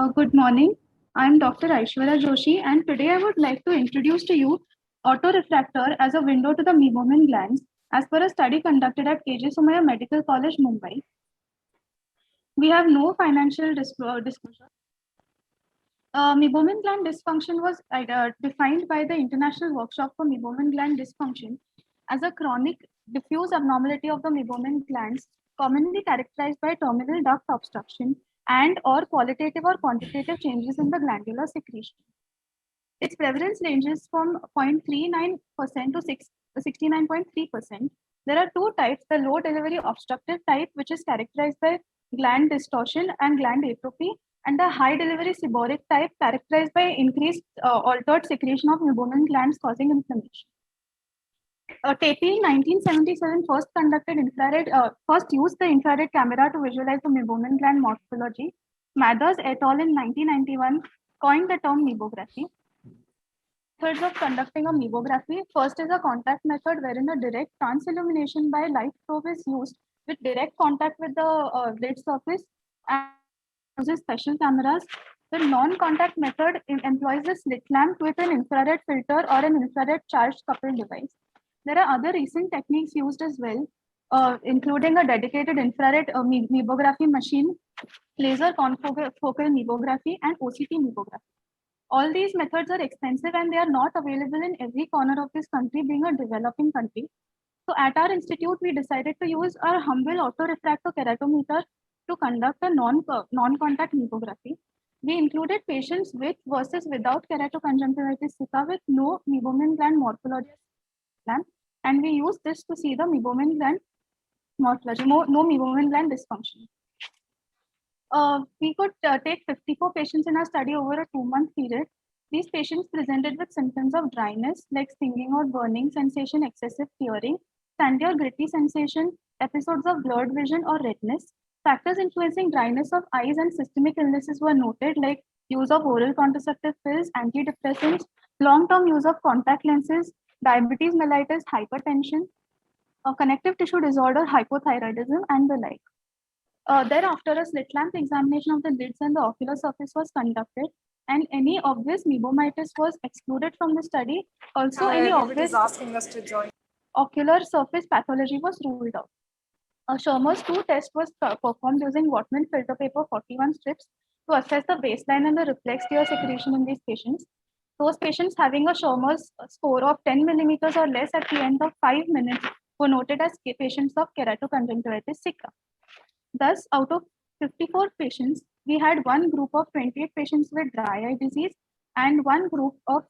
Good morning. I'm Dr. Aishwarya Joshi, and today I would like to introduce to you autorefractor as a window to the meibomian glands as per a study conducted at KJ Somaiya Medical College, Mumbai. We have no financial disclosure. Meibomian gland dysfunction was defined by the International Workshop for Meibomian Gland Dysfunction as a chronic diffuse abnormality of the meibomian glands, commonly characterized by terminal duct obstruction and or qualitative or quantitative changes in the glandular secretion. Its prevalence ranges from 0.39% to 69.3%. There are two types: the low delivery obstructive type, which is characterized by gland distortion and gland atrophy, and the high delivery seborrheic type, characterized by increased altered secretion of meibomian glands causing inflammation. TAPI in 1977 first used the infrared camera to visualize the meibomian gland morphology. Mathers et al. In 1991 coined the term meibography. Methods of conducting a meibography. First is a contact method wherein a direct transillumination by light probe is used with direct contact with the lid surface and uses special cameras. The non-contact method employs a slit lamp with an infrared filter or an infrared charged coupled device. There are other recent techniques used as well, including a dedicated infrared meibography machine, laser confocal meibography, and OCT meibography. All these methods are expensive and they are not available in every corner of this country, being a developing country. So at our institute, we decided to use our humble autorefractor keratometer to conduct a non-contact meibography. We included patients with versus without keratoconjunctivitis sicca with no meibomian gland morphology, and we used this to see the meibomian gland morphology, no meibomian gland dysfunction. We could take 54 patients in our study over a 2-month period. These patients presented with symptoms of dryness like stinging or burning sensation, excessive tearing, sandy or gritty sensation, episodes of blurred vision or redness. Factors influencing dryness of eyes and systemic illnesses were noted, like use of oral contraceptive pills, antidepressants, long-term use of contact lenses, diabetes mellitus, hypertension, connective tissue disorder, hypothyroidism, and the like. Thereafter, a slit lamp examination of the lids and the ocular surface was conducted, and any obvious meibomitis was excluded from the study. Also, any obvious asking us to join. Ocular surface pathology was ruled out. A Schirmer's 2 test was performed using Whatman filter paper 41 strips to assess the baseline and the reflex tear secretion in these patients. Those patients having a Schirmer's score of 10 millimeters or less at the end of 5 minutes were noted as patients of keratoconjunctivitis sicca. Thus, out of 54 patients, we had one group of 28 patients with dry eye disease and one group of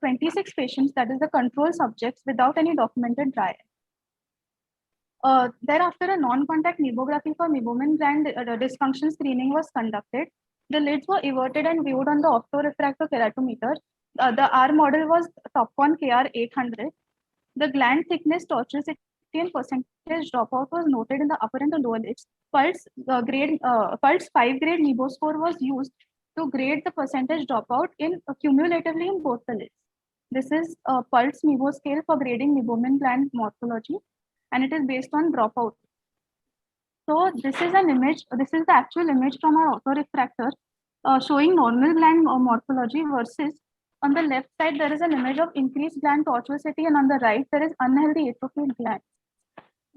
26 patients, that is the control subjects, without any documented dry eye. Thereafter, a non-contact meibography for meibomian gland dysfunction screening was conducted. The lids were everted and viewed on the optorefractor keratometer. The R model was Topcon KR 800. The gland thickness, tortuosity, and percentage dropout was noted in the upper and the lower lids. Pulse 5 grade Meibo score was used to grade the percentage dropout cumulatively in both the lids. This is a Pulse Meibo scale for grading meibomian gland morphology, and it is based on dropout. So this is an image. This is the actual image from our autorefractor showing normal gland morphology versus on the left side there is an image of increased gland tortuosity, and on the right there is unhealthy atrophied gland.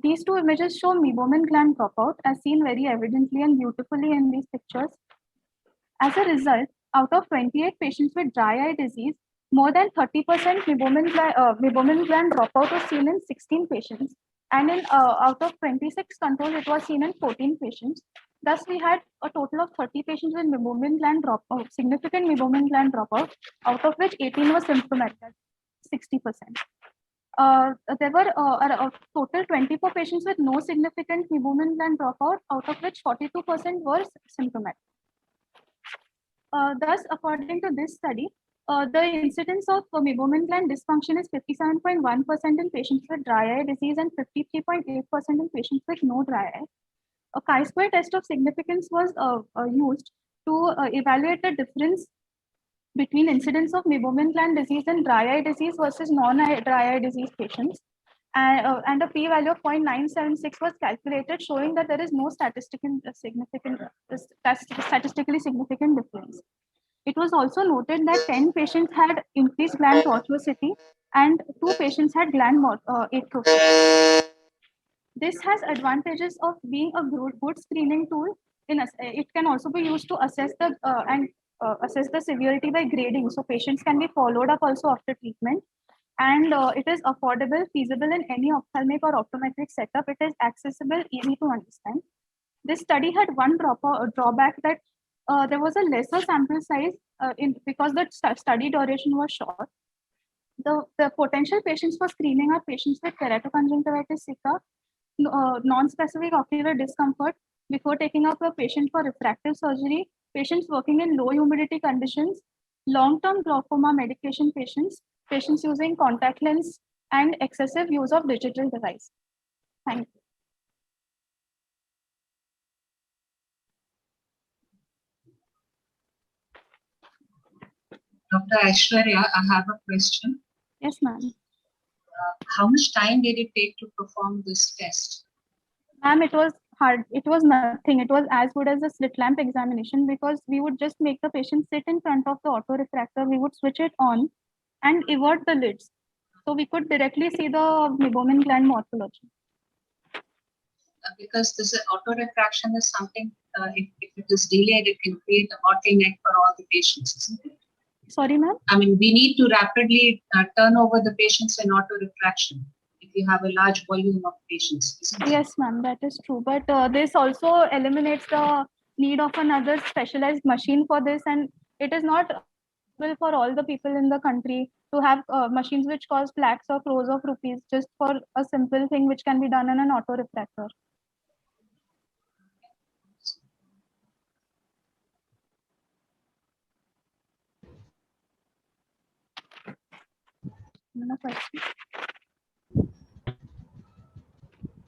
These two images show meibomian gland dropout as seen very evidently and beautifully in these pictures. As a result, out of 28 patients with dry eye disease, more than 30% meibomian gland dropout was seen in 16 patients, and in out of 26 controls, it was seen in 14 patients. Thus, we had a total of 30 patients with meibomian gland dropout, significant meibomian gland dropout, out of which 18 were symptomatic, 60%. There were a total 24 patients with no significant meibomian gland dropout, out of which 42% were symptomatic. Thus, according to this study, the incidence of meibomian gland dysfunction is 57.1% in patients with dry eye disease and 53.8% in patients with no dry eye. A chi-square test of significance was used to evaluate the difference between incidence of meibomian gland disease and dry eye disease versus non-dry eye disease patients. and a p-value of 0.976 was calculated, showing that there is no statistically significant difference. It was also noted that 10 patients had increased gland tortuosity and 2 patients had gland atrophy. This has advantages of being a good screening tool. It can also be used to assess the severity by grading. So patients can be followed up also after treatment. And it is affordable, feasible in any ophthalmic or optometric setup. It is accessible, easy to understand. This study had one drawback, that there was a lesser sample size because the study duration was short. The potential patients for screening are patients with keratoconjunctivitis sicca, non-specific ocular discomfort before taking up a patient for refractive surgery, patients working in low humidity conditions, long-term glaucoma medication patients, patients using contact lens, and excessive use of digital device. Thank you. Dr. Aishwarya, I have a question. Yes, ma'am. How much time did it take to perform this test? Ma'am, it was hard. It was nothing. It was as good as a slit lamp examination, because we would just make the patient sit in front of the autorefractor. We would switch it on and invert the lids. So we could directly see the meibomian gland morphology. Because this autorefraction is something, if it is delayed, it can create a bottleneck for all the patients, isn't it? Sorry, ma'am? I mean, we need to rapidly turn over the patients in autorefraction if you have a large volume of patients, isn't it? Yes, ma'am, that is true. But this also eliminates the need of another specialized machine for this, and it is not possible for all the people in the country to have machines which cost lakhs or crores of rupees just for a simple thing which can be done in an autorefractor.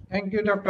Thank you, Dr.